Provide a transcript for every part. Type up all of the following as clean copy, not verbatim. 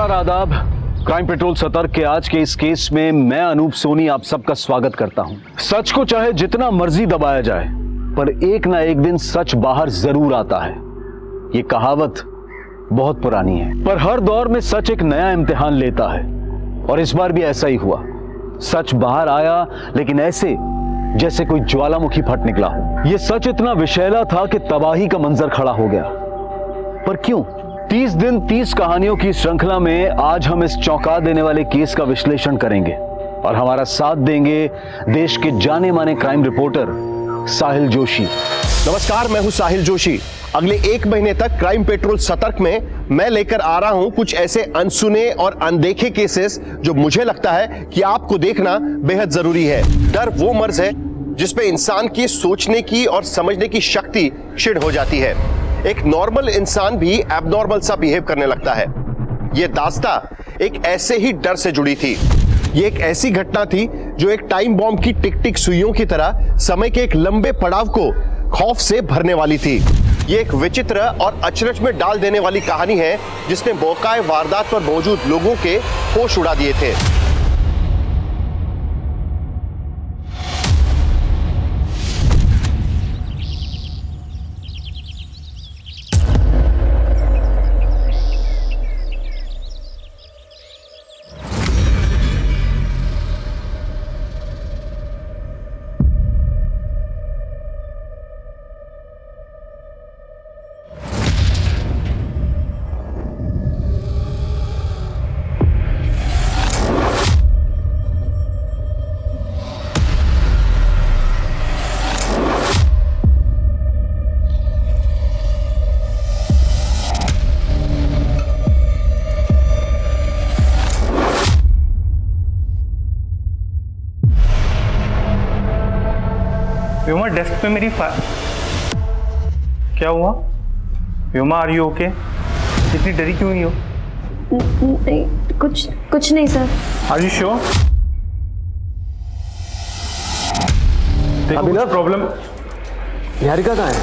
नमस्कार, आदाब। Crime petrol सतर्क के आज के इस केस में मैं अनूप सोनी आप सबका स्वागत करता हूं। सच को चाहे जितना मर्जी दबाया जाए, पर एक ना एक दिन सच बाहर जरूर आता है। ये कहावत बहुत पुरानी है, पर हर दौर में सच एक नया इम्तिहान लेता है और इस बार भी ऐसा ही हुआ। सच बाहर आया, लेकिन ऐसे जैसे कोई ज्वालामुखी फट निकला हो। यह सच इतना विषैला था कि तबाही का मंजर खड़ा हो गया। पर क्यों? 30 दिन 30 कहानियों की श्रृंखला में आज हम इस चौंका देने वाले केस का विश्लेषण करेंगे और हमारा साथ देंगे देश के जाने माने क्राइम रिपोर्टर साहिल जोशी। नमस्कार, मैं हूं साहिल जोशी। अगले 1 महीने तक क्राइम पेट्रोल सतर्क में मैं लेकर आ रहा हूं कुछ ऐसे अनसुने और अनदेखे केसेस जो मुझे लगता है कि आपको देखना बेहद जरूरी है। डर वो मर्ज है जिसपे इंसान की सोचने की और समझने की शक्ति क्षीण हो जाती है। एक नॉर्मल इंसान भी एबनॉर्मल सा बिहेव करने लगता है। यह दास्ता एक ऐसे ही डर से जुड़ी थी। ये एक ऐसी घटना थी जो एक टाइम बॉम्ब की टिक टिक सुइयों की तरह समय के एक लंबे पड़ाव को खौफ से भरने वाली थी। ये एक विचित्र और अचरज में डाल देने वाली कहानी है जिसने मौका वारदात पर मौजूद लोगों के होश उड़ा दिए थे। व्योमा, डेस्क पे मेरी क्या हुआ? Vyoma, are you okay? इतनी डरी क्यों हुई हो? नहीं, कुछ नहीं सर। Are you sure? देखो, कुछ प्रॉब्लम। निहारिका कहाँ है?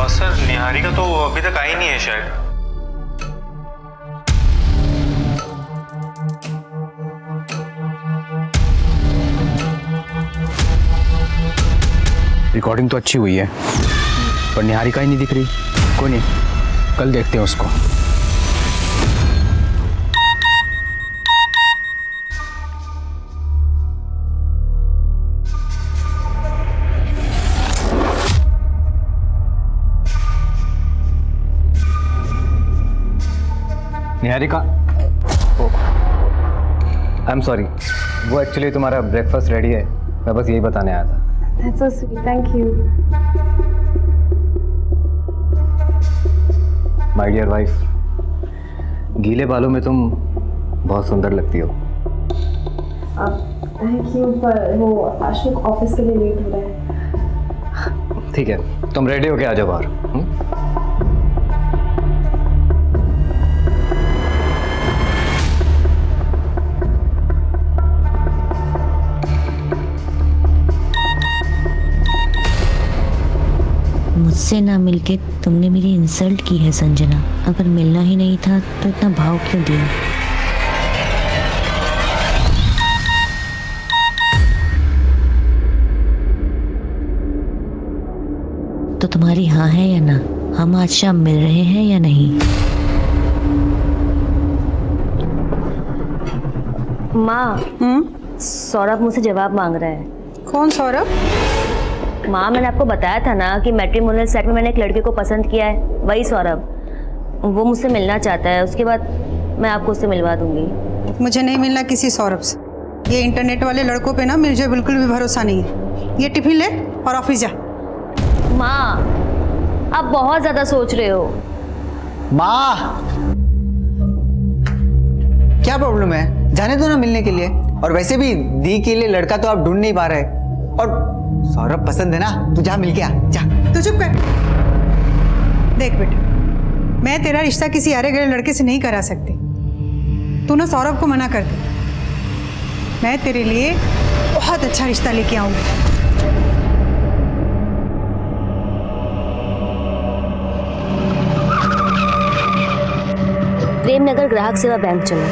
सर, निहारिका तो अभी तक आई नहीं है शायद। रिकॉर्डिंग तो अच्छी हुई है, पर निहारिका ही नहीं दिख रही। कोई नहीं, कल देखते हैं उसको। निहारिका, आई एम सॉरी, वो एक्चुअली तुम्हारा ब्रेकफास्ट रेडी है, मैं बस यही बताने आया था। That's so sweet. Thank you. My dear wife, गीले बालों में तुम बहुत सुंदर लगती हो। थैंक यू, पर वो अशोक ऑफिस के लिए लेट हो रहा है। ठीक है, तुम रेडी होके आ जाओ बाहर। मुझसे ना मिलके तुमने मेरी इंसल्ट की है संजना। अगर मिलना ही नहीं था तो इतना भाव क्यों दिया? तो तुम्हारी हाँ है या ना? हम आज शाम मिल रहे हैं या नहीं? माँ, सौरभ मुझसे जवाब मांग रहा है। कौन सौरभ? माँ, मैंने आपको बताया था ना कि मैट्रिमोनियल साइट में मैंने एक लड़के को पसंद किया है, वही सौरभ। वो मुझसे मिलना चाहता है, उसके बाद मैं आपको उससे मिलवा दूंगी। मुझे नहीं मिलना किसी सौरभ से। ये इंटरनेट वाले लड़कों पे ना मुझे बिल्कुल भी भरोसा नहीं है। ये टिफिन ले और ऑफिस जा। माँ, आप बहुत ज्यादा सोच रहे हो। माँ, क्या प्रॉब्लम है? जाने दो ना मिलने के लिए। और वैसे भी दी के लिए लड़का तो आप ढूंढ नहीं पा रहे। और सौरभ पसंद है ना, तू जा मिल के आ जा। तू चुप कर। देख बेटा, मैं तेरा रिश्ता किसी हारे गए लड़के से नहीं करा सकती। तू ना सौरभ को मना कर दे। मैं तेरे लिए बहुत अच्छा रिश्ता लेके आऊंगी। प्रेमनगर ग्राहक सेवा बैंक चलो।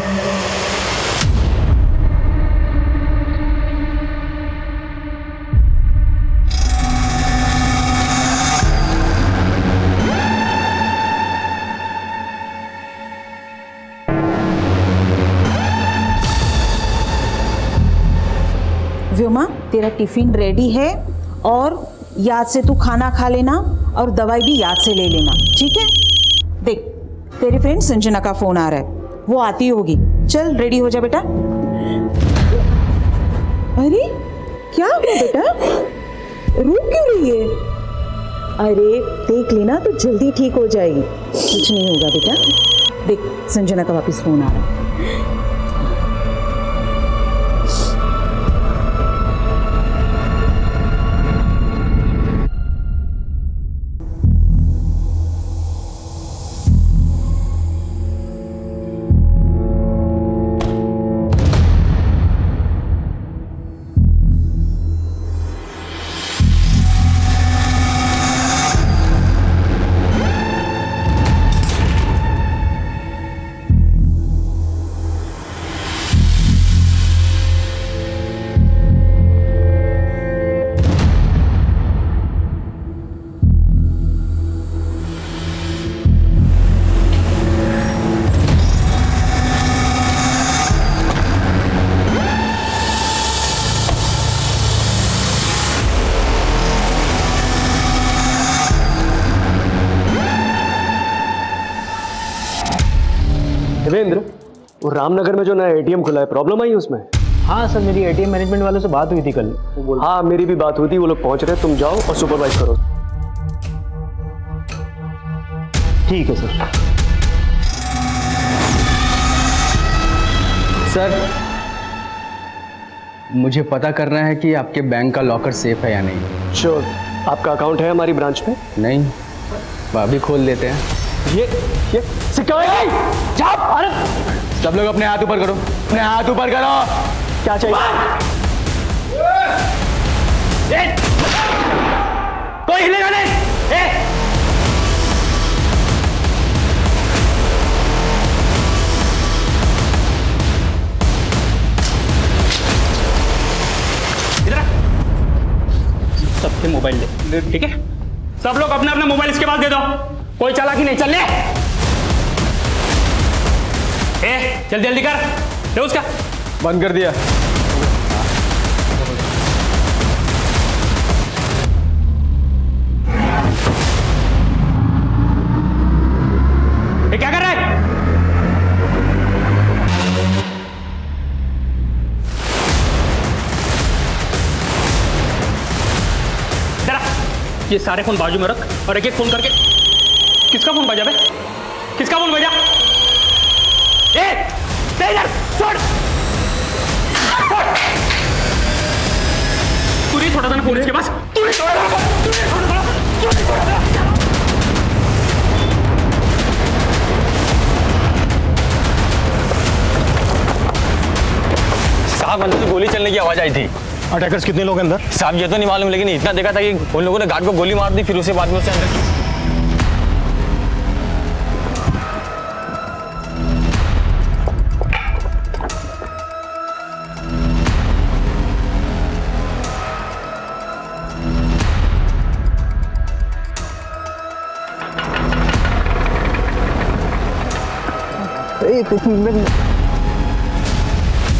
व्योमा, तेरा टिफिन रेडी है और याद से तू खाना खा लेना और दवाई भी याद से ले लेना, ठीक है? देख, तेरी फ्रेंड संजना का फोन आ रहा है, वो आती होगी। चल रेडी हो जा बेटा। अरे क्या हुआ बेटा, रो क्यों रही है? अरे देख लेना तो जल्दी ठीक हो जाएगी, कुछ नहीं होगा बेटा। देख, संजना का वापस फोन आ रहा है। देवेंद्र, वो रामनगर में जो नया एटीएम खुला है, प्रॉब्लम आई उसमें? हाँ सर, मेरी एटीएम मैनेजमेंट वालों से बात हुई थी कल। हाँ, मेरी भी बात हुई थी, वो लोग पहुंच रहे हैं, तुम जाओ और सुपरवाइज करो। ठीक है सर। सर, मुझे पता करना है कि आपके बैंक का लॉकर सेफ है या नहीं। श्योर। आपका अकाउंट है हमारी ब्रांच में? नहीं, अभी खोल लेते हैं। ये सिक्योरिटी, अरे सब लोग अपने हाथ ऊपर करो, अपने हाथ ऊपर करो। क्या चाहिए? कोई हिलेगा नहीं। सबके मोबाइल ले, ठीक है? सब लोग अपने अपने मोबाइल इसके पास दे दो, कोई चालाकी नहीं। चल ले, जल्दी जल्दी कर, ले उसका। बंद कर दिया। ये क्या कर रहा है? जरा ये सारे फोन बाजू में रख और एक एक फोन करके। किसका फोन बजा बे? किसका फोन बजा? इधर छोड़, तू नहीं छोड़ा था ना फोन इसके पास? तू नहीं छोड़ा था, तू नहीं छोड़ा था, तू नहीं छोड़ा था। साहब, अंदर से गोली चलने की आवाज आई थी। अटैकर्स कितने लोग अंदर? साहब ये तो नहीं मालूम, लेकिन इतना देखा था कि उन लोगों ने गार्ड को गोली मार दी, फिर उसके बाद में उसे अंदर।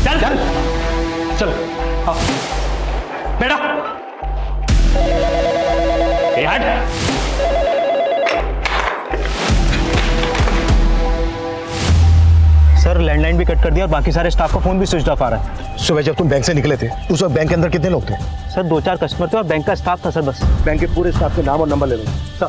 चल चल चल, हाँ बेटा, ये हट। सर, लैंडलाइन भी कट कर दिया और बाकी सारे स्टाफ का फोन भी स्विच ऑफ आ रहा है। सुबह जब तुम बैंक से निकले थे उस वक्त बैंक के अंदर कितने लोग थे? सर, 2-4 कस्टमर थे और बैंक का स्टाफ था सर, बस। बैंक के पूरे स्टाफ के नाम और नंबर ले लो। सर।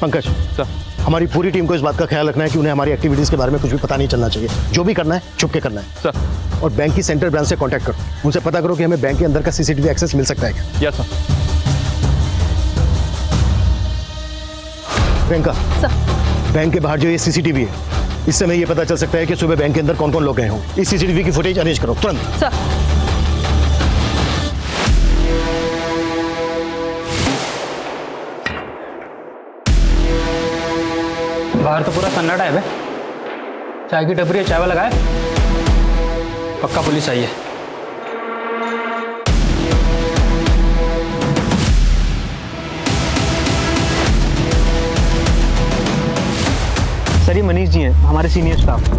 पंकज सर, हमारी पूरी टीम को इस बात का ख्याल रखना है कि उन्हें हमारी एक्टिविटीज के बारे में कुछ भी पता नहीं चलना चाहिए। जो भी करना है छुप के करना है सर। और बैंक की सेंट्रल ब्रांच से कांटेक्ट करो, उनसे पता करो कि हमें बैंक के अंदर का सीसीटीवी एक्सेस मिल सकता है क्या। Yes sir. प्रियंका, बैंक के बाहर जो ये सीसीटीवी है, इससे हमें ये पता चल सकता है कि सुबह बैंक के अंदर कौन कौन लोग गए हों। इस सीसीटीवी की फुटेज अरेंज करो तुरंत। सर। बाहर तो पूरा सन्नाटा है बे। चाय की टपरी है, चाय वाला लगाए। पक्का पुलिस आई है। सर ये मनीष जी हैं, हमारे सीनियर स्टाफ।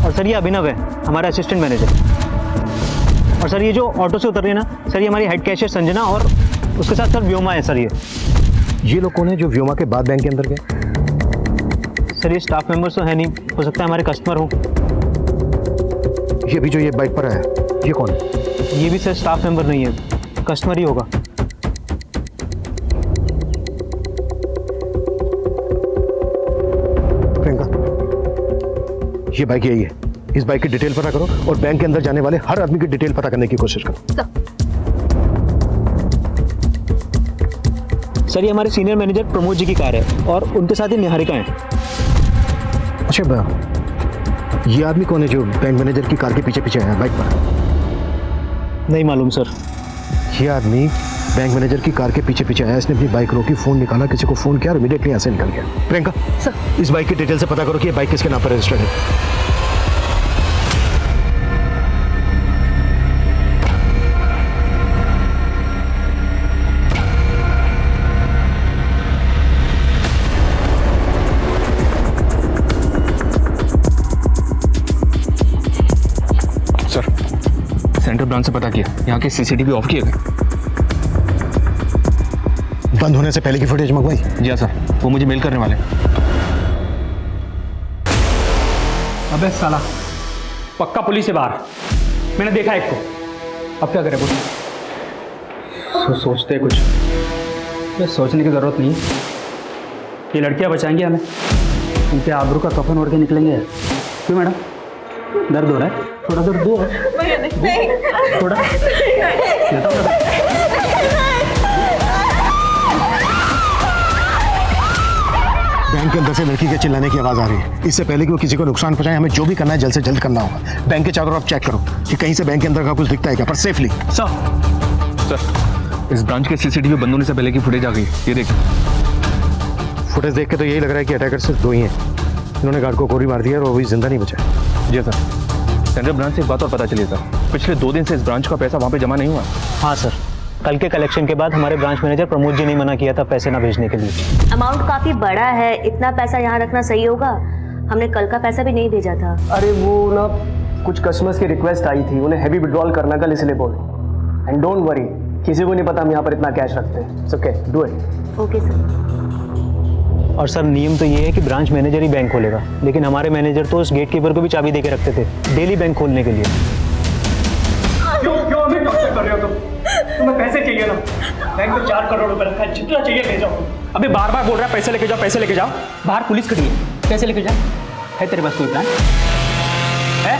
और सर ये अभिनव है, हमारा असिस्टेंट मैनेजर। और सर ये जो ऑटो से उतर रही है ना, सर ये हमारी हेड कैशियर संजना और उसके साथ सर व्योमा है। सर ये लोग कौन है जो व्योमा के बाद बैंक के अंदर गए? सर ये स्टाफ मेंबर्स तो है नहीं, हो सकता है हमारे कस्टमर हो। ये भी जो ये बाइक पर है, ये कौन है? ये भी सर स्टाफ मेंबर नहीं है, कस्टमर ही होगा। ये बाइक यही है। इस बाइक की डिटेल पता करो और बैंक के अंदर जाने वाले हर आदमी की डिटेल पता करने की कोशिश करो। सर ये हमारे सीनियर मैनेजर प्रमोद जी की कार है और उनके साथ ही निहारिका है। अच्छा, ये आदमी कौन है जो बैंक मैनेजर की कार के पीछे पीछे है बाइक पर? नहीं मालूम सर। ये आदमी बैंक मैनेजर की कार के पीछे पीछे आया, इसने अपनी बाइक रोकी, फोन निकाला, किसी को फोन किया और इमीडिएटली यहाँ से निकल गया। प्रियंका सर, इस बाइक की डिटेल से पता करो कि ये बाइक किसके नाम पर रजिस्टर्ड है। सेंट्रल ब्रांच से पता किया, यहाँ के सीसीटीवी ऑफ किए गए। बंद होने से पहले की फुटेज मंगवाई? जी हाँ सर, वो मुझे मेल करने वाले। अबे साला, पक्का पुलिस है बाहर, मैंने देखा एक को। अब क्या करें कुछ सोचते कुछ? सोचने की जरूरत नहीं, ये लड़कियां बचाएंगी हमें, उनके आबरू का कफन ओढ़ के निकलेंगे। क्यों मैडम, दर्द हो रहा है? थोड़ा दर्द दो, थोड़ा बैंक के अंदर से लड़की के चिल्लाने की आवाज आ रही है। इससे पहले कि वो किसी को नुकसान पहुंचाए, हमें जो भी करना है जल्द से जल्द करना होगा। बैंक के चारों तरफ चेक करो कि कहीं से बैंक के अंदर का कुछ दिखता है क्या, पर सेफली। सर इस ब्रांच के सीसीटीवी बंद होने से पहले की फुटेज आ गई, ये देखिए। फुटेज देख के तो यही लग रहा है कि अटैकर सिर्फ दो ही हैं। इन्होंने गार्ड को गोली मार दी है और वो भी जिंदा नहीं बचा। जी सर, सेंट्रल ब्रांच से एक बात और पता चली सर, पिछले 2 दिन से इस ब्रांच का पैसा वहाँ पे जमा नहीं हुआ। हाँ सर, कल के कलेक्शन के बाद हमारे ब्रांच मैनेजर प्रमोद जी ने मना किया था पैसे ना भेजने के लिए। अमाउंट काफी बड़ा है, इतना पैसा यहाँ रखना सही होगा? हमने कल का पैसा भी नहीं भेजा था। अरे वो ना कुछ कस्टमर्स की रिक्वेस्ट आई थी, उन्हें हैवी विड्रॉल करना कल, इसलिए बोले। एंड डोंट वरी, किसी को नहीं पता हम यहाँ पर इतना कैश रखते हैं। It's okay, do it. Okay sir. और सर नियम तो ये है कि ब्रांच मैनेजर ही बैंक खोलेगा, लेकिन हमारे मैनेजर तो उस गेट कीपर को भी चाबी दे के रखते थे डेली बैंक खोलने के लिए। क्यों हमें टॉर्चर कर रहे हो तुम? तुम्हें पैसे चाहिए ना? बैंक में 4 करोड़ रुपए रखा है, जितना चाहिए ले जाओ। अबे बार बार बोल रहा है पैसे लेके जाओ, पैसे लेके जाओ। बाहर पुलिस खड़ी है, पैसे लेके जाओ। है तेरे पास कोई प्लान है?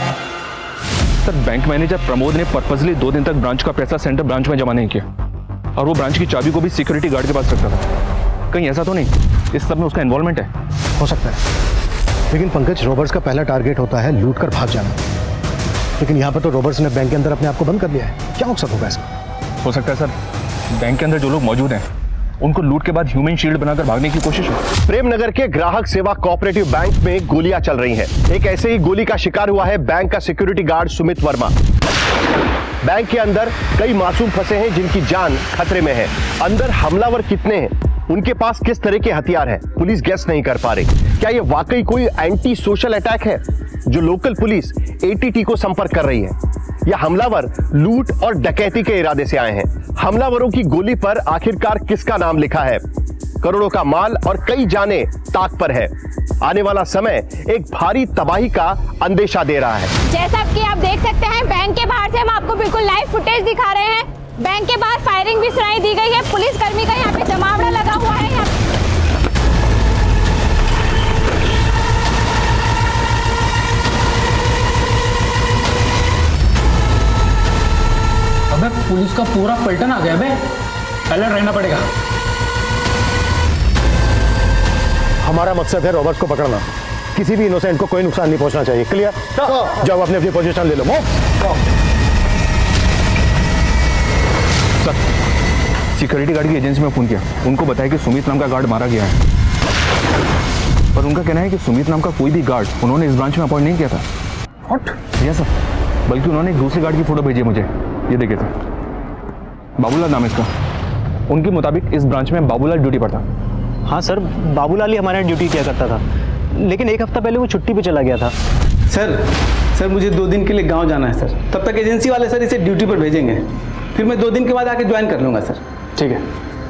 सर बैंक मैनेजर प्रमोद ने पर्पसली 2 दिन तक ब्रांच का पैसा सेंट्रल ब्रांच में जमा नहीं किया, और वो ब्रांच की चाबी को भी सिक्योरिटी गार्ड के पास रखता था। कहीं ऐसा तो नहीं इस सब में उसका इन्वॉल्वमेंट है? हो सकता है, लेकिन पंकज, रॉबर्ट्स का पहला टारगेट होता है लूट कर भाग जाना। लेकिन यहाँ पर तो रॉबर्ट्स ने बैंक के अंदर अपने आप को बंद कर लिया है। क्या मकसद होगा इसका? हो सकता है सर बैंक के अंदर जो लोग मौजूद हैं उनको लूट के बाद ह्यूमन शील्ड बनाकर भागने की कोशिश हो। प्रेमनगर के ग्राहक सेवा कोऑपरेटिव बैंक में गोलियां चल रही हैं। एक ऐसे ही गोली का शिकार हुआ है बैंक का security guard Sumit Verma. Bank के अंदर कई मासूम फंसे हैं जिनकी जान खतरे में है। अंदर हमलावर कितने हैं, उनके पास किस तरह के हथियार हैं, पुलिस गेस नहीं कर पा रही। क्या यह वाकई कोई एंटी सोशल अटैक है जो लोकल पुलिस एटीटी को संपर्क कर रही है, या हमलावर लूट और डकैती के इरादे से आए हैं? हमलावरों की गोली पर आखिरकार किसका नाम लिखा है? करोड़ों का माल और कई जाने ताक पर है। आने वाला समय एक भारी तबाही का अंदेशा दे रहा है। जैसा कि आप देख सकते हैं, बैंक के बाहर से हम आपको बिल्कुल लाइव फुटेज दिखा रहे हैं। बैंक के बाहर फायरिंग भी सुनाई दी गई है, पुलिस कर्मी का यहाँ पे जमावड़ा लगा हुआ है। अबे पुलिस का पूरा पलटन आ गया बे, अलर्ट रहना पड़ेगा। हमारा मकसद है रॉबर्ट्स को पकड़ना, किसी भी इनोसेंट को कोई नुकसान नहीं पहुंचना चाहिए। क्लियर? जाओ अपनी अपनी पोजीशन ले लो। सर सिक्योरिटी गार्ड की एजेंसी में फोन किया, उनको बताया कि सुमित नाम का गार्ड मारा गया है। पर उनका कहना है कि सुमित नाम का कोई भी गार्ड उन्होंने इस ब्रांच में अपॉइंट नहीं किया था। व्हाट? यस सर, बल्कि उन्होंने एक दूसरे गार्ड की फोटो भेजी है मुझे, ये देखिए सर, बाबूलाल नाम है इसका। उनके मुताबिक इस ब्रांच में बाबूलाल ड्यूटी पर था। हाँ सर, बाबूलाल ही हमारे यहाँ ड्यूटी किया करता था, लेकिन एक हफ्ता पहले वो छुट्टी पे चला गया था। सर मुझे 2 दिन के लिए गांव जाना है सर, तब तक एजेंसी वाले सर इसे ड्यूटी पर भेजेंगे, फिर मैं 2 दिन के बाद आके ज्वाइन कर लूँगा सर। ठीक है,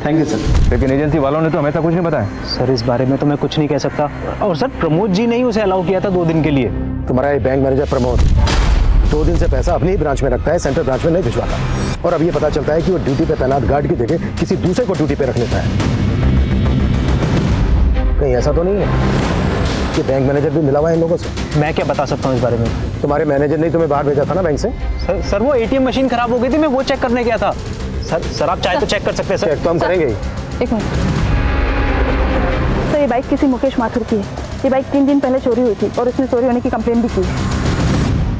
थैंक यू सर। लेकिन एजेंसी वालों ने तो हमें ऐसा कुछ नहीं बताया। सर इस बारे में तो मैं कुछ नहीं कह सकता, और सर प्रमोद जी ने ही उसे अलाउ किया था 2 दिन के लिए। तुम्हारा ये बैंक मैनेजर प्रमोद 2 दिन से पैसा अपनी ही ब्रांच में रखता है, सेंट्रल ब्रांच में नहीं भिजवाता। और अब ये पता चलता है कि वो ड्यूटी पे तैनात गार्ड की जगह किसी दूसरे को ड्यूटी पे रख लेता है। कहीं ऐसा तो नहीं है कि बैंक मैनेजर भी मिला हुआ है इन लोगों से? मैं क्या बता सकता हूँ इस बारे में। तुम्हारे मैनेजर ने तुम्हें बाहर भेजा था ना बैंक से? सर वो ATM मशीन खराब हो गई थी, मैं वो चेक करने गया था। सर आप चाहे तो चेक कर सकते हैं सर। चेक तो हम करेंगे ही। एक मिनट सर, ये बाइक किसी मुकेश माथुर की है। ये बाइक 3 दिन पहले चोरी हुई थी और उसने चोरी होने की कंप्लेंट भी की।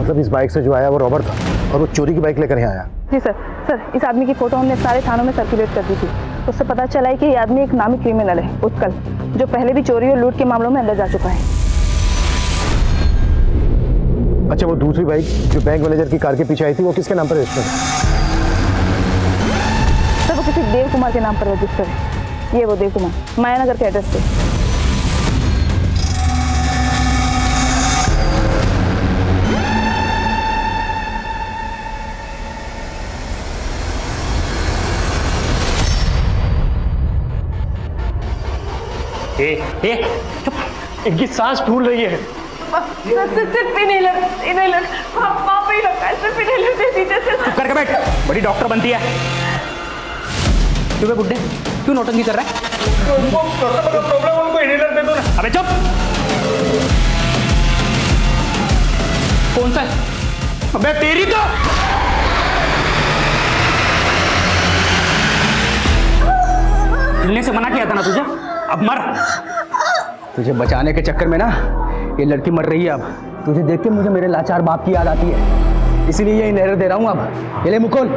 मतलब इस बाइक से जो आया वो रॉबर था और वो चोरी की बाइक लेकर यहाँ आया? जी सर। इस आदमी की फोटो हमने सारे थानों में सर्कुलेट कर दी थी। उससे पता चला है कि ये आदमी एक नामी क्रिमिनल है, उत्कल, जो पहले भी चोरी और लूट के मामलों में अंदर जा चुका है। अच्छा, वो दूसरी बाइक जो बैंक मैनेजर की कार के पीछे आई थी वो किसके नाम पर रजिस्टर्ड है? सर वो किसी देव कुमार के नाम पर रजिस्टर है। ये वो देव कुमार, मायानगर के एड्रेस पे। इनकी सांस फूल रही है। सिर्फ इन्हेलर वहाँ पे ही रखा है, सिर्फ इन्हेलर दे दीजिए। चुप करके बैठ, बड़ी डॉक्टर बनती है। क्यों बे बुड्ढे, क्यों नौटंकी कर रहा है? प्रॉब्लम उनको इन्हेलर दे दो ना। अबे चुप। कौन सा? अबे तेरी तो हिलने से मना किया था ना तुझे, अब मर। तुझे बचाने के चक्कर में ना ये लड़की मर रही है। अब तुझे देख के मुझे मेरे लाचार बाप की याद आती है, इसीलिए ये इन्हेलर दे रहा हूँ। अब ये ले मुकुल।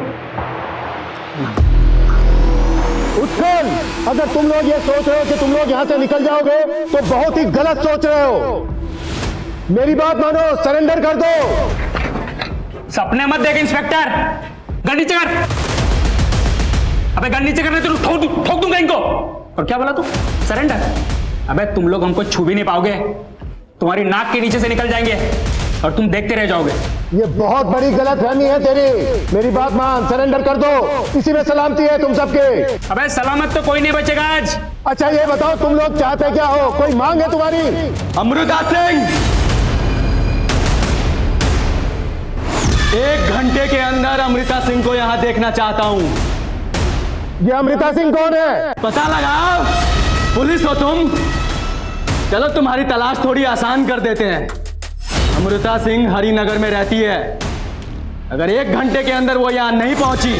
उत्कल, अगर तुम लोग ये सोच रहे हो कि तुम लोग यहाँ से निकल जाओगे तो बहुत ही गलत सोच रहे हो। मेरी बात मानो, सरेंडर कर दो। सपने मत देख इंस्पेक्टर, गन नीचे कर। अबे गन नीचे करने तो ठोक दूंगा इनको। और क्या बोला तू? सरेंडर? अबे तुम लोग हमको छू भी नहीं पाओगे, तुम्हारी नाक के नीचे से निकल जाएंगे और तुम देखते रह जाओगे। ये बहुत बड़ी गलतफहमी है तेरी। मेरी बात मान, सरेंडर कर दो, इसी में सलामती है तुम सबके। अबे सलामत तो कोई नहीं बचेगा आज। अच्छा ये बताओ, तुम लोग चाहते क्या हो? कोई मांग है तुम्हारी? अमृता सिंह, 1 घंटे के अंदर अमृता सिंह को यहाँ देखना चाहता हूँ। ये अमृता सिंह कौन है? पता लगाओ, पुलिस हो तुम। चलो तुम्हारी तलाश थोड़ी आसान कर देते हैं। अमृता सिंह हरिनगर में रहती है। अगर 1 घंटे के अंदर वो यहां नहीं पहुंची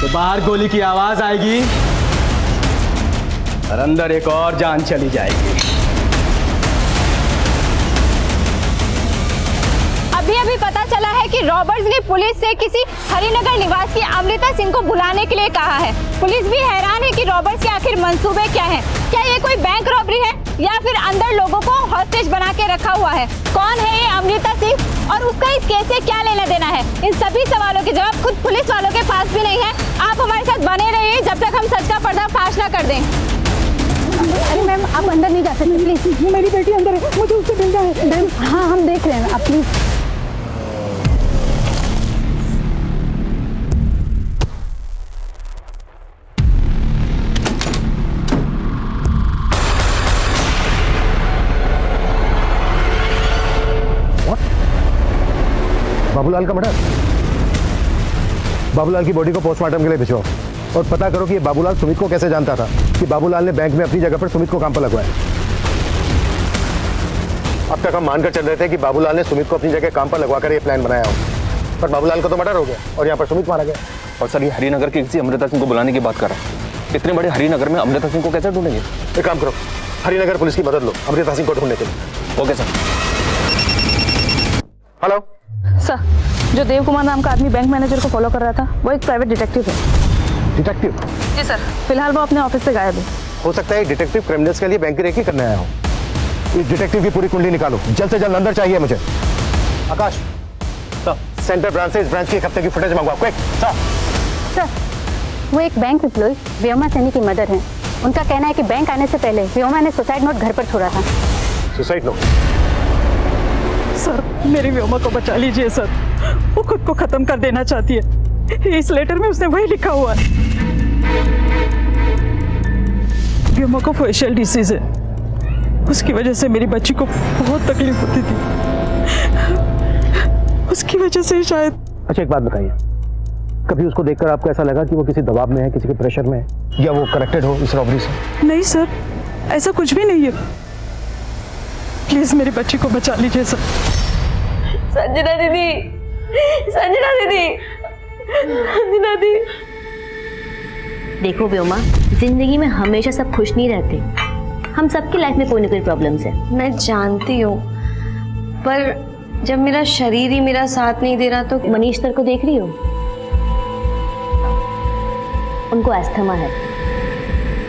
तो बाहर गोली की आवाज आएगी और अंदर एक और जान चली जाएगी। अभी पता चला है कि रॉबर्ट्स ने पुलिस से किसी हरिनगर निवासी अमृता सिंह को बुलाने के लिए कहा है। पुलिस भी हैरान है कि रॉबर्ट्स के आखिर मंसूबे क्या हैं? क्या ये कोई बैंक रॉबरी है या फिर अंदर लोगों को हॉस्टेज बना के रखा हुआ है? कौन है ये अमृता सिंह और उसका इस केस से क्या लेना देना है? इन सभी सवालों के जवाब खुद पुलिस वालों के पास भी नहीं है। आप हमारे साथ बने रहिए जब तक हम सच का पर्दाफाश ना कर दें। अरे मैम, आप अंदर नहीं जा सकते प्लीज। मेरी बेटी अंदर है, मुझे उससे मिलना है। मैम हाँ, हम देख रहे हैं, आप प्लीज। बाबूलाल का मर्डर? बाबूलाल की बॉडी को पोस्टमार्टम के लिए भिजवाओ और पता करो कि ये बाबूलाल सुमित को कैसे जानता था कि बाबूलाल ने बैंक में अपनी जगह पर सुमित को काम पर लगवाया। अब तक हम मानकर चल रहे थे कि बाबूलाल ने सुमित को अपनी जगह काम पर लगवाकर ये प्लान बनाया हो, पर बाबूलाल का तो मर्डर हो गया और यहाँ पर सुमित मारा गया। और सर ये हरिनगर के किसी अमृता सिंह को बुलाने की बात कर रहा है। इतने बड़े हरिनगर में अमृता सिंह को कैसे ढूंढेंगे? एक काम करो, हरिनगर पुलिस की मदद लो अमृता सिंह को ढूंढने के लिए। Okay sir. हेलो सर, जो देव कुमार नाम का आदमी बैंक मैनेजर को फॉलो कर रहा था वो एक प्राइवेट डिटेक्टिव है। डिटेक्टिव? जी सर, फिलहाल वो अपने ऑफिस से गायब है। हो सकता है डिटेक्टिव क्रिमिनल्स के लिए बैंक की रेकी करने आया हो। इस डिटेक्टिव की पूरी कुंडली निकालो, जल्द से जल्द अंदर चाहिए मुझे। आकाश, सेंटर ब्रांच से इस ब्रांच की एक हफ्ते की फुटेज मंगवाओ, क्विक। सर, वो एक बैंक एम्प्लॉय व्योमा सैनी की मदर हैं। उनका कहना है कि बैंक आने से पहले व्योमा ने सुसाइड नोट घर पर छोड़ा था। Suicide note? सर, मेरी व्योमा को बचा लीजिए सर, वो खुद को खत्म कर देना चाहती है। इस लेटर में उसने वही लिखा हुआ है। व्योमा को फेशियल डिसीज है, उसकी वजह से मेरी बच्ची को बहुत तकलीफ होती थी, उसकी वजह से शायद। अच्छा एक बात बताइए, कभी उसको देखकर आपको ऐसा लगा कि वो किसी दबाव में है, किसी के प्रेशर में है, या वो कनेक्टेड हो इस रॉबरी से? नहीं सर, ऐसा कुछ भी नहीं है। प्लीज मेरी बच्ची को बचा लीजिए सर। संजना दीदी, संजना दीदी, संजना दी। देखो व्योमा, जिंदगी में हमेशा सब खुश नहीं रहते। हम सबकी लाइफ में कोई ना कोई प्रॉब्लम्स है। मैं जानती हूँ, पर जब मेरा शरीर ही मेरा साथ नहीं दे रहा तो। मनीष सर को देख रही हो? उनको अस्थमा है,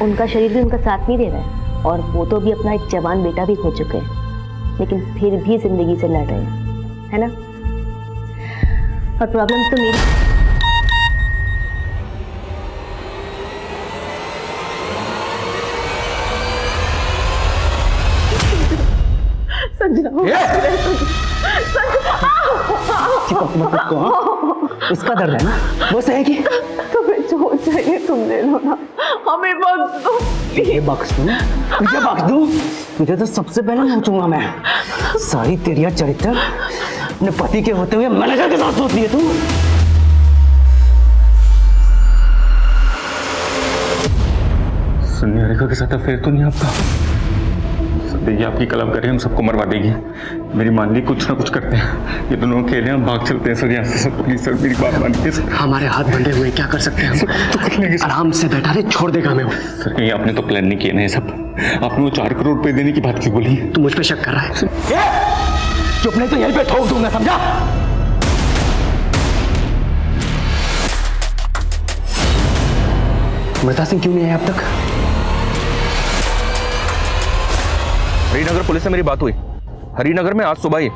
उनका शरीर भी उनका साथ नहीं दे रहा है, और वो तो भी अपना एक जवान बेटा भी खो चुके हैं, लेकिन फिर भी जिंदगी से लड़ रहे हैं, है ना? और प्रॉब्लम्स तो मेरी। उसका दर्द है ना, वो सहेगी। तुम्हें जो चाहिए तुम ले लो ना, हमें बख्श दो। ये बख्श दूं? तुझे बख्श दूं? तुझे तो सबसे पहले नोचूंगा मैं। सारी तेरी चरित्र अपने पति के होते हुए मैनेजर के साथ सोचती है तू। निहारिका के साथ अफेयर तो नहीं आपका? देखिए आपकी कलाकारी हम सबको मरवा देगी। मेरी मान ली कुछ ना कुछ करते हैं, ये दोनों अकेले हम भाग चलते हैं सर यहाँ से। सर प्लीज सर मेरी बात मानिए सर। हमारे हाथ बंधे हुए क्या कर सकते हैं हम? तो कुछ नहीं आराम से बैठा रहे, छोड़ देगा हमें वो। सर कहीं आपने तो प्लान नहीं किया ना ये सब? आपने वो 4 करोड़ रुपए देने की बात की बोली? तू मुझ पे शक कर रहा है? चुप नहीं तो यहीं पे ठोक दूंगा, समझा? अमृता सिंह क्यों नहीं है अब तक? हरिनगर पुलिस से मेरी बात हुई। हरिनगर में आज सुबह ही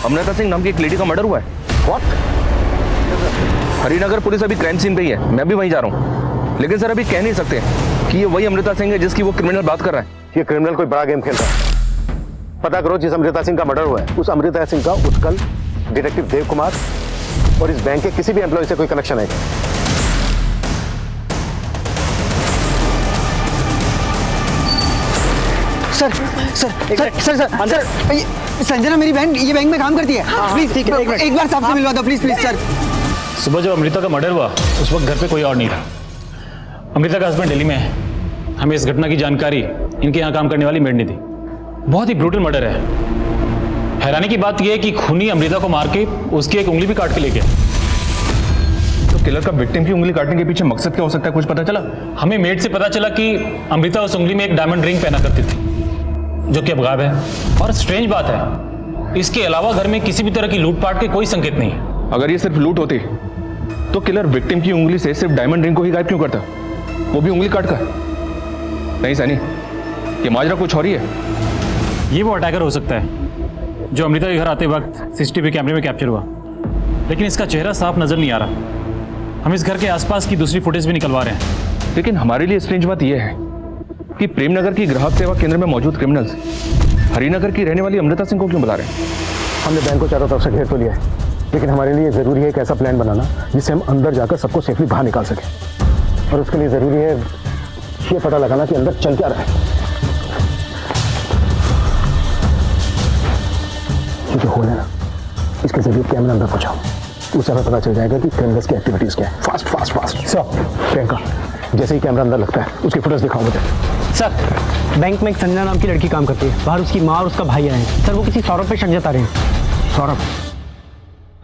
अमृता सिंह नाम की एक लेडी का मर्डर हुआ है। What? हरिनगर पुलिस अभी क्राइम सीन पे ही है, मैं भी वहीं जा रहा हूँ। लेकिन सर अभी कह नहीं सकते कि ये वही अमृता सिंह है जिसकी वो क्रिमिनल बात कर रहा है। ये क्रिमिनल कोई बड़ा गेम खेल रहा है। पता करो जिस अमृता सिंह का मर्डर हुआ है, उस अमृता सिंह का उत्कल, डिटेक्टिव देव कुमार और इस बैंक के किसी भी एम्प्लॉय से कोई कनेक्शन है? Sir sir sir sir sir sir, Sanjana मेरी बहन ये बैंक में काम करती है। प्लीज ठीक है, एक बार साहब से मिलवा दो प्लीज प्लीज सर। सुबह जब अमृता का मर्डर हुआ उस वक्त घर पे कोई और नहीं था। अमृता का हस्बैंड दिल्ली में है। हमें इस घटना की जानकारी इनके यहाँ काम करने वाली मेड ने दी। बहुत ही ब्रूटल मर्डर है। हैरानी की बात यह है कि खूनी अमृता को मार के उसकी एक उंगली भी काट के ले गया। तो किलर का विक्टिम की उंगली काटने के पीछे मकसद क्या हो सकता है, कुछ पता चला? हमें मेड से पता चला कि अमृता उस उंगली में एक डायमंड रिंग पहना करती थी जो कि अब गायब है। और स्ट्रेंज बात है, इसके अलावा घर में किसी भी तरह की लूटपाट के कोई संकेत नहीं है। अगर ये सिर्फ लूट होती तो किलर विक्टिम की उंगली से सिर्फ डायमंड रिंग को ही गायब क्यों करता, वो भी उंगली काट कर? नहीं सनी, ये माजरा कुछ और ही है। ये वो अटैकर हो सकता है जो अमृता के घर आते वक्त सीसीटीवी कैमरे में कैप्चर हुआ, लेकिन इसका चेहरा साफ नजर नहीं आ रहा। हम इस घर के आसपास की दूसरी फुटेज भी निकलवा रहे हैं। लेकिन हमारे लिए स्ट्रेंज बात यह है कि प्रेमनगर की ग्राहक सेवा केंद्र में मौजूद क्रिमिनल्स हरिनगर की रहने वाली अमृता सिंह को क्यों बुला रहे हैं? हमने बैंक को चारों तरफ से घेर तो लिया है, लेकिन हमारे लिए जरूरी है एक ऐसा प्लान बनाना जिससे हम अंदर जाकर सबको सेफली बाहर निकाल सकें। और उसके लिए जरूरी है ये पता लगाना कि अंदर चल क्या रहा है। ये जो होल है ना, इसके जरिए कैमरा अंदर पहुंचाओ, उससे हमें पता चल जाएगा कि क्रिमिनल्स की एक्टिविटीज क्या है। Fast fast fast. Sir Priyanka, जैसे ही कैमरा अंदर लगता है उसकी फुटेज दिखाओ मुझे। सर बैंक में एक संजना नाम की लड़की काम करती है, बाहर उसकी माँ और उसका भाई आए हैं। सर वो किसी सौरभ पे शक जता रहे हैं। सौरभ?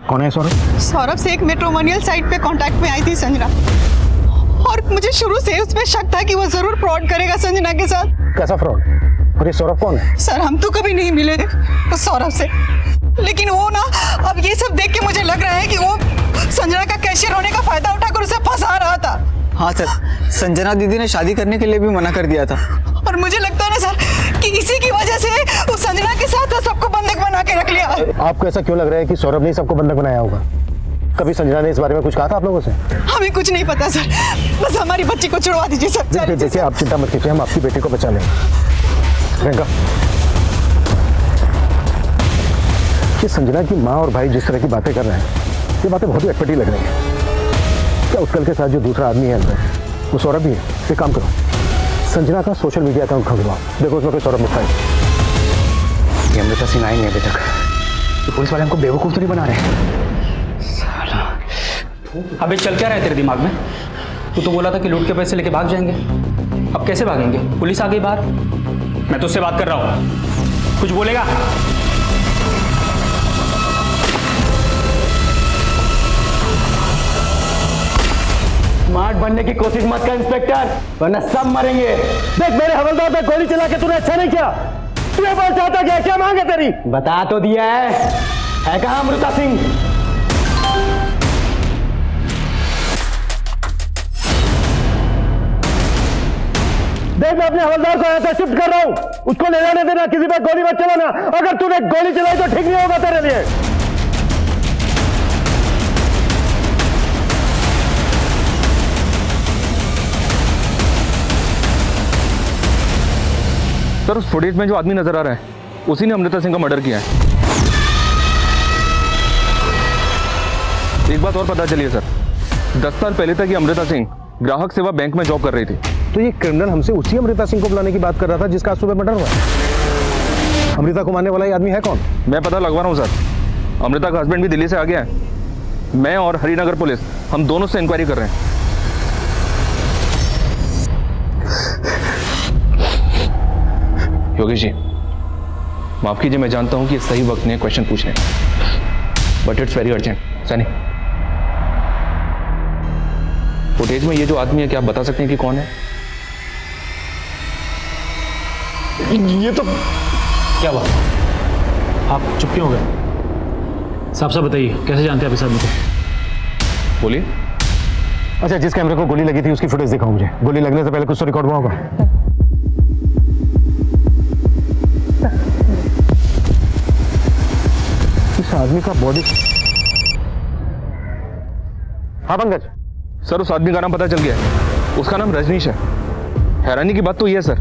कौन है सौरभ? सौरभ से एक मैट्रिमोनियल साइट पे कांटेक्ट में आई थी संजना, और मुझे शुरू से उस पर शक था कि वो जरूर फ्रॉड करेगा संजना के साथ। कैसा फ्रॉड? और ये सौरभ कौन है? सर हम तो कभी नहीं मिले उस सौरभ से, लेकिन वो ना अब ये सब देख के मुझे लग रहा है कि वो संजना का कैशियर होने का फायदा उठाकर उसे फंसा रहा था। हाँ सर, संजना दीदी ने शादी करने के लिए भी मना कर दिया था। और मुझे लगता है ना सर कि इसी की वजह से उस संजना के साथ वो सबको बंधक बना के रख लिया। आपको ऐसा क्यों लग रहा है कि सौरभ ने सबको बंधक बनाया होगा? कभी संजना ने इस बारे में कुछ कहा था आप लोगों से? हमें कुछ नहीं पता सर, बस हमारी बच्ची को छुड़वा दीजिए सर। देखिए आप चिंता मत कीजिए, हम आपकी बेटी को बचा लेंगे। प्रियंका, ये संजना की माँ और भाई जिस तरह की बातें कर रहे हैं, ये बातें बहुत ही अटपटी लग रही हैं। क्या उत्कल के साथ जो दूसरा आदमी है अंदर, वो सौरभ भी है? एक काम करो, संजना का सोशल मीडिया अकाउंट खुलवाओ, देखो उसमें कोई सौरभ लिखा है। ये अमृता सिंह आई नहीं अभी तक, तो पुलिस वाले हमको बेवकूफ़ तो नहीं बना रहे? अबे चल क्या रहा है तेरे दिमाग में? तू तो बोला था कि लूट के पैसे लेके भाग जाएंगे, अब कैसे भागेंगे? पुलिस आ गई बाहर। मैं तुझसे बात कर रहा हूँ, कुछ बोलेगा? स्मार्ट बनने की कोशिश मत कर इंस्पेक्टर, वरना सब मरेंगे। देख मेरे हवलदार पे गोली चला के तूने अच्छा नहीं किया। तू ये बोल चाहता क्या? क्या मांग है तेरी? बता तो दिया है कहाँ अमृता सिंह? देख मैं अपने हवलदार को ऐसा शिफ्ट कर रहा हूँ, उसको ले जाने देना, किसी पे गोली मत चलाना। अगर तूने गोली चलाई तो ठीक नहीं होगा तेरे लिए। सर उस फुटेज में जो आदमी नजर आ रहा है उसी ने अमृता सिंह का मर्डर किया है। एक बात और पता चली है सर, 10 साल पहले तक ये अमृता सिंह ग्राहक सेवा बैंक में जॉब कर रही थी। तो ये क्रिमिनल हमसे उसी अमृता सिंह को बुलाने की बात कर रहा था जिसका आज सुबह मर्डर हुआ। अमृता को मारने वाला ये आदमी है कौन? मैं पता लगवा रहा हूँ सर, अमृता का हस्बैंड भी दिल्ली से आ गया है। मैं और हरिनगर पुलिस हम दोनों से इंक्वायरी कर रहे हैं। योगेश जी माफ कीजिए, मैं जानता हूं कि सही वक्त नहीं है क्वेश्चन पूछने, but it's very urgent. Sunny, footage में ये जो आदमी है क्या आप बता सकते हैं कि कौन है? ये तो क्या बात, आप चुप क्यों हो गए? साफ साफ बताइए, कैसे जानते हैं आप इस आदमी को? बोलिए। अच्छा, जिस कैमरे को गोली लगी थी उसकी फुटेज दिखाओ मुझे। गोली लगने से पहले कुछ तो रिकॉर्ड हुआ होगा। इस आदमी का बॉडी। हाँ पंकज। सर उस आदमी का नाम पता चल गया है, उसका नाम रजनीश है। हैरानी की बात तो यह है सर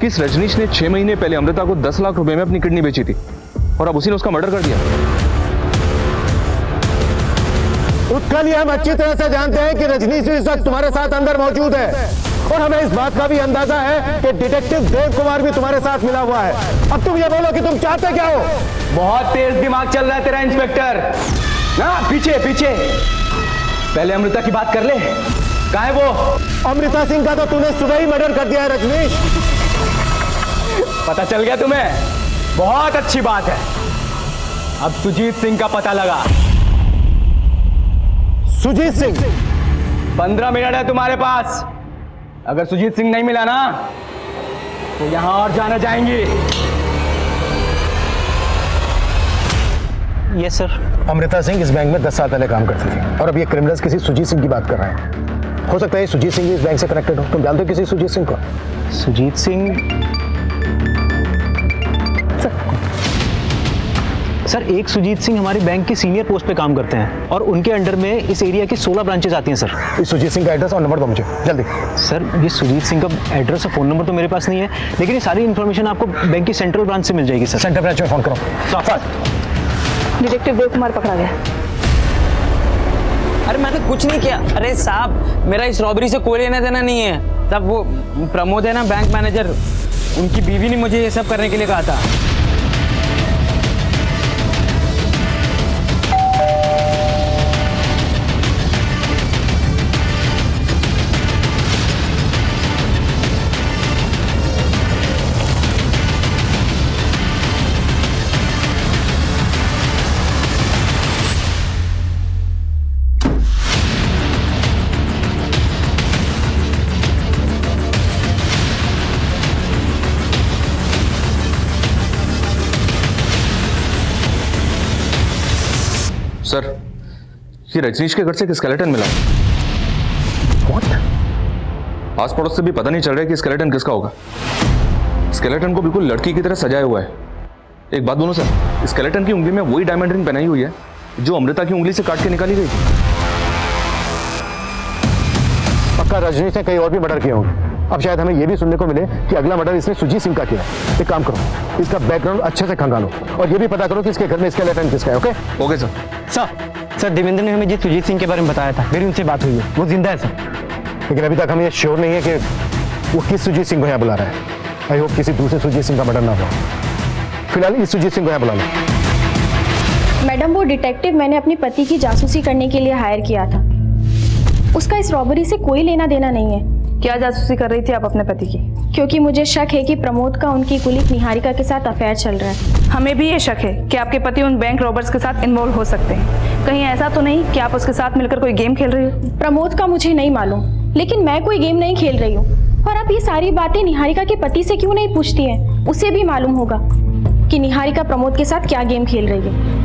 कि इस रजनीश ने 6 महीने पहले अमृता को 10 लाख रुपए में अपनी किडनी बेची थी और अब उसी ने उसका मर्डर कर दिया। उत्कल, ये हम अच्छी तरह से जानते हैं कि रजनीश इस वक्त तुम्हारे साथ अंदर मौजूद है और हमें इस बात का भी अंदाजा है कि डिटेक्टिव देव कुमार भी तुम्हारे साथ मिला हुआ है। अब तुम ये बोलो कि तुम चाहते क्या हो? बहुत तेज दिमाग चल रहा है तेरा इंस्पेक्टर। ना पीछे पीछे, पहले अमृता की बात कर ले। कहाँ है वो? अमृता सिंह का तो तूने सुबह ही मर्डर कर दिया है रजनीश। पता चल गया तुम्हें? बहुत अच्छी बात है। अब सुजीत सिंह का पता लगा। सुजीत सिंह? 15 मिनट है तुम्हारे पास। अगर सुजीत सिंह नहीं मिला ना तो यहां और जाने जाएंगी। Yes sir. अमृता सिंह इस बैंक में 10 साल पहले काम करती थी और अब ये क्रिमिनल्स किसी सुजीत सिंह की बात कर रहे हैं। हो सकता है सुजीत सिंह भी इस बैंक से कनेक्टेड हो। तुम जानते हो किसी सुजीत सिंह को? सुजीत सिंह? सर एक सुजीत सिंह हमारी बैंक की सीनियर पोस्ट पे काम करते हैं और उनके अंडर में इस एरिया की 16 ब्रांचेस आती हैं सर। इस सुजीत सिंह का एड्रेस और नंबर दो मुझे जल्दी। सर ये सुजीत सिंह का एड्रेस और फ़ोन नंबर तो मेरे पास नहीं है, लेकिन ये सारी इन्फॉर्मेशन आपको बैंक की सेंट्रल ब्रांच से मिल जाएगी सर। सेंट्रल ब्रांच में फ़ोन करो। डिटेक्टिव देव कुमार पकड़ा गया। अरे मैंने कुछ नहीं किया। अरे साहब मेरा इस रॉबरी से कोई लेना देना नहीं है। सब वो प्रमोद है ना बैंक मैनेजर, उनकी बीवी ने मुझे ये सब करने के लिए कहा था। सर ये रजनीश के घर से एक स्केलेटन मिला। What? आस पड़ोस से भी पता नहीं चल रहा है कि स्केलेटन किसका होगा। स्केलेटन को बिल्कुल लड़की की तरह सजाया हुआ है। एक बात बोलो सर, स्केलेटन की उंगली में वही डायमंड रिंग पहनाई हुई है जो अमृता की उंगली से काट के निकाली गई थी। पक्का रजनीश ने कहीं और भी मर्डर किए होंगे। अब शायद हमें यह भी सुनने को मिले कि अगला मर्डर इसने सुजीत सिंह का किया है। एक काम करो, इसका बैकग्राउंड अच्छे से खंगालो और ये भी पता करो कि इसके घर में स्केलेटन किसका है। Okay okay sir. Sir Devendra ने हमें जिस सुजीत सिंह के बारे में बताया था, मेरी उनसे बात हुई है, वो जिंदा है सर। लेकिन अभी तक हमें ये श्योर नहीं है कि वो किस सुजीत सिंह को यहाँ बुला रहा है। आई होप किसी दूसरे सुजीत सिंह का मर्डर ना हो। फिलहाल इस सुजीत सिंह को यहाँ बुला लो। मैडम, वो डिटेक्टिव मैंने अपने पति की जासूसी करने के लिए हायर किया था। उसका इस रॉबरी से कोई लेना देना नहीं है। क्या जासूसी कर रही थी आप अपने पति की? क्योंकि मुझे शक है कि प्रमोद का उनकी कुलीग निहारिका के साथ अफेयर चल रहा है। हमें भी ये शक है कि आपके पति उन बैंक रॉबर्स के साथ इन्वॉल्व हो सकते हैं। कहीं ऐसा तो नहीं कि आप उसके साथ मिलकर कोई गेम खेल रही हो? प्रमोद का मुझे नहीं मालूम, लेकिन मैं कोई गेम नहीं खेल रही हूँ। और आप ये सारी बातें निहारिका के पति से क्यों नहीं पूछती हैं? उसे भी मालूम होगा कि निहारिका प्रमोद के साथ क्या गेम खेल रही है।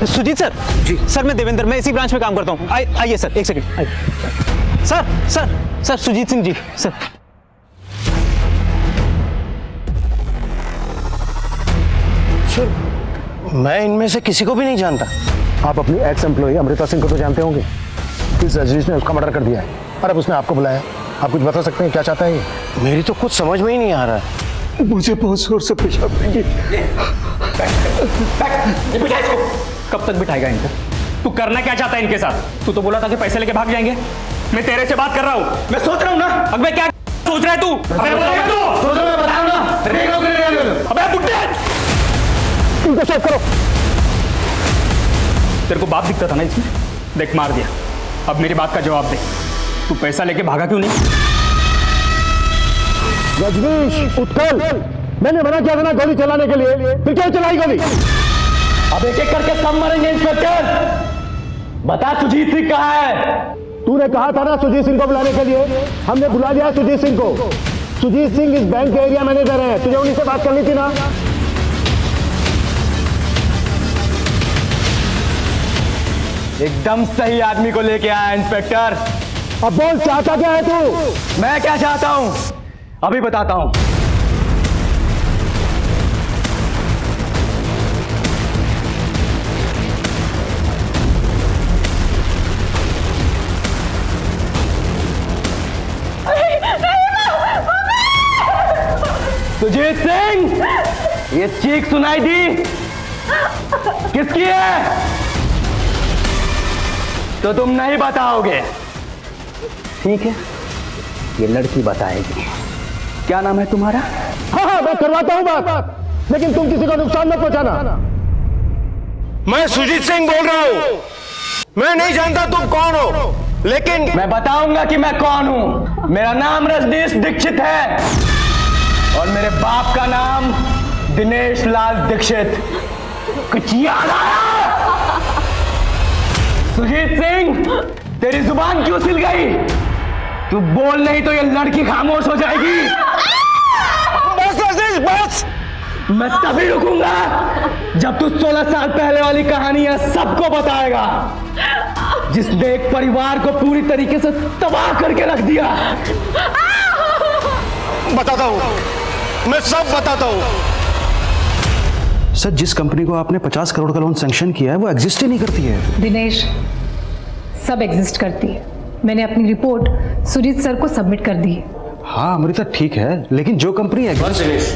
सुजीत सर जी। सर मैं देवेंद्र, मैं इसी ब्रांच में काम करता हूँ। आइए सर, एक सेकंड आइए। Sir Sujit Singh ji sir. Sir मैं इनमें से किसी को भी नहीं जानता। आप अपनी एक्स एम्प्लॉय अमृता सिंह को तो जानते होंगे। इस रजनीश ने उसका मर्डर कर दिया है और अब उसने आपको बुलाया। आप कुछ बता सकते हैं क्या चाहता है ये? मेरी तो कुछ समझ में ही नहीं आ रहा है। मुझे बहुत जोर से पेशाब देंगे। बिठा इसको। कब तक बिठाएगा इनको? तू करना क्या चाहता है इनके साथ? तू तो बोला था कि पैसे लेके भाग जाएंगे। मैं तेरे से बात कर रहा हूँ, मैं सोच रहा हूँ ना। अब मैं क्या सोच रहा है तू? अबे बुड्ढे, इनको चेक करो। तेरे को बाप दिखता था ना इसमें? देख मार दिया। अब मेरी बात का जवाब दे, तू पैसा लेके भागा क्यों नहीं? रजनीश उत्कल, मैंने मना किया था ना गोली चलाने के लिए, फिर क्यों चलाई गोली? अब एक एक करके सब मरेंगे इंस्पेक्टर। बता सुजीत सिंह कहाँ है? तूने कहा था ना सुजीत सिंह को बुलाने के लिए, हमने बुला लिया सुजीत सिंह को। सुजीत सिंह इस बैंक के एरिया मैनेजर हैं, तुझे उन्हीं से बात करनी थी ना। एकदम सही आदमी को लेके आया इंस्पेक्टर। अब बोल चाहता क्या है तू? मैं क्या चाहता हूं अभी बताता हूं। सुजीत सिंह, ये चीख सुनाई दी किसकी है? तो तुम नहीं बताओगे, ठीक है? ये लड़की बताएगी। क्या नाम है तुम्हारा? हाँ मैं करवाता हूं बात, लेकिन तुम किसी को नुकसान मत पहुंचाना। मैं सुजीत सिंह बोल रहा हूं। मैं नहीं जानता तुम कौन हो, लेकिन मैं बताऊंगा कि मैं कौन हूं। मेरा नाम रजनीश दीक्षित है और मेरे बाप का नाम दिनेश लाल दीक्षित। कुछ याद आया? सुजीत सिंह, तेरी जुबान क्यों सिल गई? तू बोल नहीं तो ये लड़की खामोश हो जाएगी। बस रजनीश बस। मैं तभी रुकूंगा जब तू 16 साल पहले वाली कहानियां सबको बताएगा, जिसने एक परिवार को पूरी तरीके से तबाह करके रख दिया। बताता हूं, मैं सब बताता हूं। सर जिस कंपनी को आपने 50 करोड़ का लोन सैंक्शन किया है वो एग्जिस्ट ही नहीं करती है। दिनेश, सब एग्जिस्ट करती है। मैंने अपनी रिपोर्ट सुजीत सर को सबमिट कर दी है। हाँ अमृता ठीक है, लेकिन जो कंपनी दिनेश,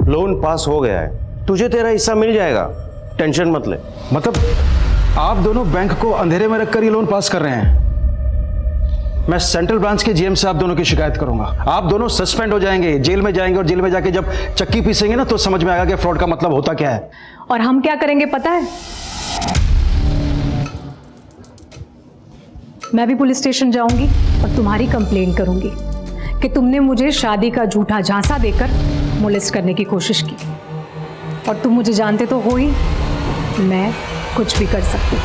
लोन पास हो गया है, तुझे तेरा हिस्सा मिल जाएगा, टेंशन मत ले। मतलब आप दोनों बैंक को अंधेरे में रखकर ये लोन पास कर रहे हैं? मैं सेंट्रल ब्रांच के जीएम से आप दोनों की शिकायत करूंगा। आप दोनों सस्पेंड हो जाएंगे, जेल में जाएंगे और जेल में जाके जब चक्की पीसेंगे ना तो समझ में आएगा कि फ्रॉड का मतलब होता क्या है। और हम क्या करेंगे पता है? मैं भी पुलिस स्टेशन जाऊंगी और तुम्हारी कंप्लेंट करूंगी कि तुमने मुझे शादी का झूठा झांसा देकर मोलेस्ट करने की कोशिश की। और तुम मुझे जानते तो हो ही, मैं कुछ भी कर सकती हूँ।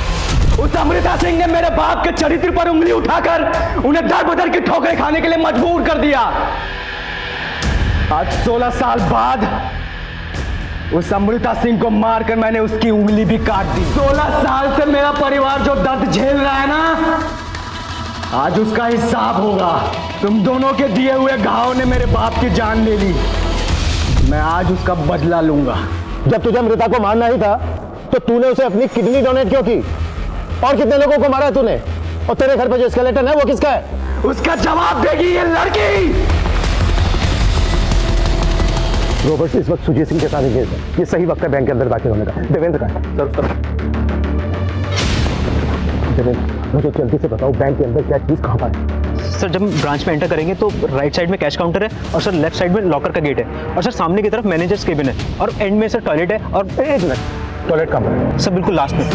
उस अमृता सिंह ने मेरे बाप के चरित्र पर उंगली उठाकर उन्हें दर बदर की ठोकरें खाने के लिए मजबूर कर दिया। आज 16 साल बाद उस अमृता सिंह को मारकर मैंने उसकी उंगली भी काट दी। 16 साल से मेरा परिवार जो दर्द झेल रहा है ना, आज उसका हिसाब होगा। तुम दोनों के दिए हुए घाव ने मेरे बाप की जान ले ली, मैं आज उसका बदला लूंगा। जब तुझे अमृता को मारना ही था तो तूने उसे अपनी किडनी डोनेट क्यों की? और कितने लोगों को मारा तूने? और तेरे घर पे जो स्केलेटन है वो किसका है? उसका जवाब देगी ये लड़की। रॉबर्ट इस वक्त सुजीत सिंह के साथ इंगेज है। ये सही वक्त है बैंक के अंदर दाखिल होने का। देवेंद्र का है। सर देवेंद्र, मुझे जल्दी से बताओ बैंक के अंदर क्या चीज कहाँ पर है? सर जब हम ब्रांच में एंटर करेंगे तो राइट साइड में कैश काउंटर है और सर लेफ्ट साइड में लॉकर का गेट है और सर सामने की तरफ मैनेजर्स केबिन है और एंड में सर टॉयलेट है। और एक मिनट, टॉयलेट कहाँ पर है? सर बिल्कुल लास्ट में।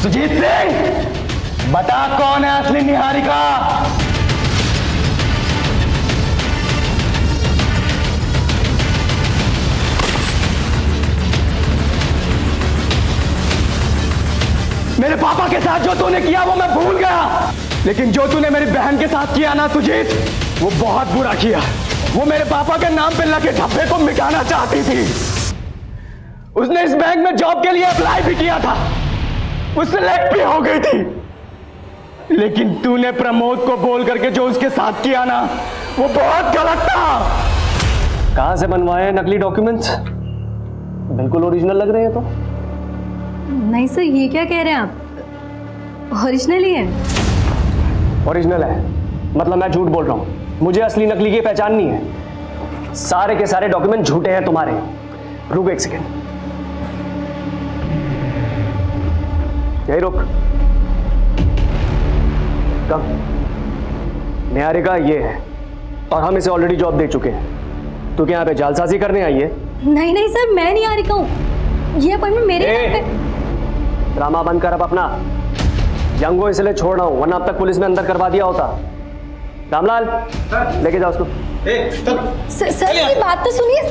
सुजीत सिंह, बता कौन है असली निहारिका? मेरे पापा के साथ जो तूने किया वो मैं भूल गया, लेकिन जो तूने मेरी बहन के साथ किया ना सुजीत, वो बहुत बुरा किया। वो मेरे पापा के नाम पे लगे धब्बे को मिटाना चाहती थी। उसने इस बैंक में जॉब के लिए अप्लाई भी किया था, वो सिलेक्ट भी हो गई थी, लेकिन तूने प्रमोद को बोल करके जो उसके साथ किया ना, वो बहुत गलत था। कहां से बनवाए नकली डॉक्यूमेंट्स? बिल्कुल ओरिजिनल लग रहे हैं। तो नहीं सर, ये क्या कह रहे हैं आप? ओरिजिनल ही है। ओरिजिनल है मतलब मैं झूठ बोल रहा हूं? मुझे असली नकली की पहचान नहीं है। सारे के सारे डॉक्यूमेंट झूठे हैं तुम्हारे। रुक एक सेकेंड, यही रुक। कब? निहारिका ये है और हम इसे ऑलरेडी जॉब दे चुके हैं। तू क्या यहाँ पे जालसाजी करने आई है? नहीं नहीं सर, मैं नहीं आ रही हूँ, ये अपॉइंटमेंट मेरे नाम पे। ड्रामा बंद कर अब अपना। यंगो इसलिए छोड़ रहा हूं, वरना अब तक पुलिस में अंदर करवा दिया होता। रामलाल, लेके जाओ उसको। सर ये बात तो सुनिए।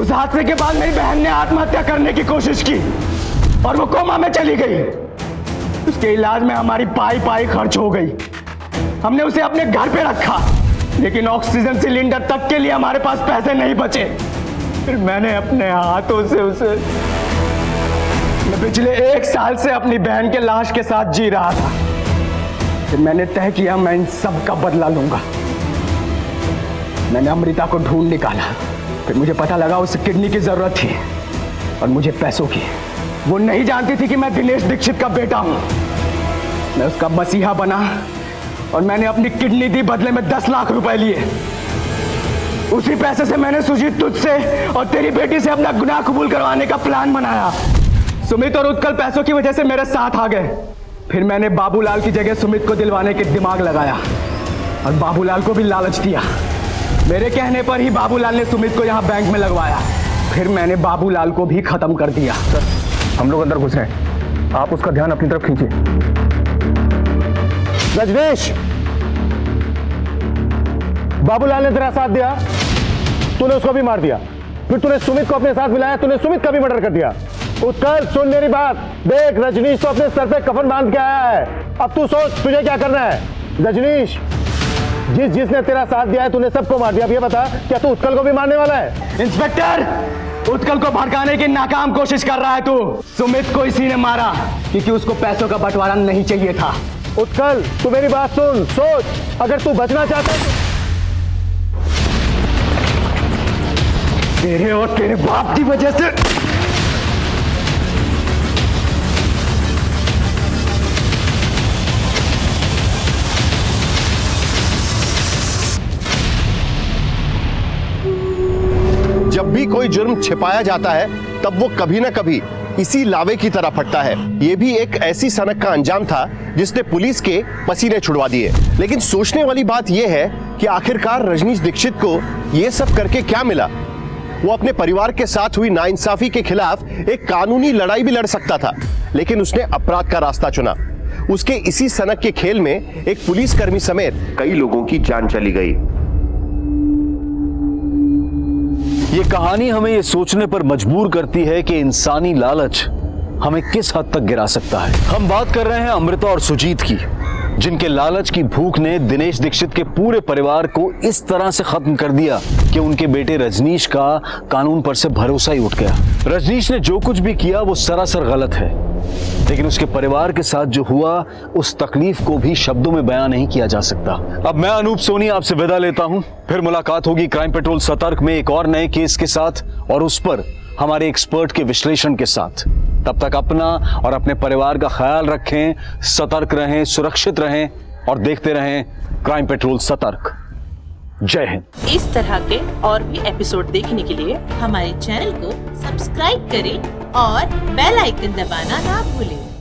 उस हादसे के बाद मेरी बहन ने आत्महत्या करने की कोशिश की और वो कोमा में चली गई। उसके इलाज में हमारी पाई खर्च हो गई। हमने उसे अपने घर पे रखा, लेकिन ऑक्सीजन सिलेंडर तक के लिए हमारे पास पैसे नहीं बचे। फिर मैंने अपने हाथों से उसे, मैं पिछले 1 साल से अपनी बहन के लाश के साथ जी रहा था। फिर मैंने तय किया मैं इन सब का बदला लूंगा। मैंने अमृता को ढूंढ निकाला, फिर मुझे पता लगा उसे किडनी की जरूरत थी और मुझे पैसों की। वो नहीं जानती थी कि मैं दिनेश दीक्षित का बेटा हूं। मैं उसका मसीहा बना और मैंने अपनी किडनी दी, बदले में 10 लाख रुपए लिए। उसी पैसे से मैंने सुजीत तुझसे और तेरी बेटी से अपना गुनाह कबूल करवाने का प्लान बनाया। सुमित और उत्कल पैसों की वजह से मेरे साथ आ गए। फिर मैंने बाबूलाल की जगह सुमित को दिलवाने के दिमाग लगाया और बाबूलाल को भी लालच दिया। मेरे कहने पर ही बाबूलाल ने सुमित को यहाँ बैंक में लगवाया। फिर मैंने बाबूलाल को भी खत्म कर दिया। सर, हम लोग अंदर घुस रहे हैं, आप उसका ध्यान अपनी तरफ खींचिए। रजनीश, बाबूलाल ने तेरा साथ दिया, तूने उसको भी मार दिया। फिर तूने सुमित को अपने साथ मिलाया, तूने सुमित का भी मर्डर कर दिया। उत्कल, सुन मेरी बात देख, रजनीश तो अपने सर पे कफन बांध के आया है। अब तू सोच तुझे क्या करना है। रजनीश, जिसने तेरा साथ दिया है तूने सबको मार दिया। अब ये बता, क्या तू उत्कल को भी मारने वाला है? इंस्पेक्टर, उत्कल को भड़काने की नाकाम कोशिश कर रहा है तू। सुमित को इसी ने मारा क्योंकि उसको पैसों का बंटवारा नहीं चाहिए था। उत्कल, तू मेरी बात सुन, सोच, अगर तू बचना चाहता है तो तेरे और तेरे बाप की वजह से जब भी कोई जुर्म छिपाया जाता है तब वो कभी ना कभी इसी लावे की तरह फटता है। ये भी एक ऐसी सनक का अंजाम था जिसने पुलिस के पसीने छुड़वा दिए। लेकिन सोचने वाली बात यह है कि आखिरकार रजनीश दीक्षित को यह सब करके क्या मिला। वो अपने परिवार के साथ हुई नाइंसाफी के खिलाफ एक कानूनी लड़ाई भी लड़ सकता था, लेकिन उसने अपराध का रास्ता चुना। उसके इसी सनक के खेल में एक पुलिसकर्मी समेत कई लोगों की जान चली गई। ये कहानी हमें ये सोचने पर मजबूर करती है कि इंसानी लालच हमें किस हद तक गिरा सकता है। हम बात कर रहे हैं अमृता और सुजीत की, जिनके लालच की भूख ने दिनेश दीक्षित के पूरे परिवार को इस तरह से खत्म कर दिया कि उनके बेटे रजनीश का कानून पर से भरोसा ही उठ गया। रजनीश ने जो कुछ भी किया वो सरासर गलत है, लेकिन उसके परिवार के साथ जो हुआ उस तकलीफ को भी शब्दों में बयां नहीं किया जा सकता। अब मैं अनूप सोनी आपसे विदा लेता हूं, फिर मुलाकात होगी क्राइम पेट्रोल सतर्क में एक और नए केस के साथ और उस पर हमारे एक्सपर्ट के विश्लेषण के साथ। तब तक अपना और अपने परिवार का ख्याल रखें, सतर्क रहें, सुरक्षित रहें और देखते रहें क्राइम पेट्रोल सतर्क। जय हिंद। इस तरह के और भी एपिसोड देखने के लिए हमारे चैनल को सब्सक्राइब करें और बेल आइकन दबाना ना भूलें।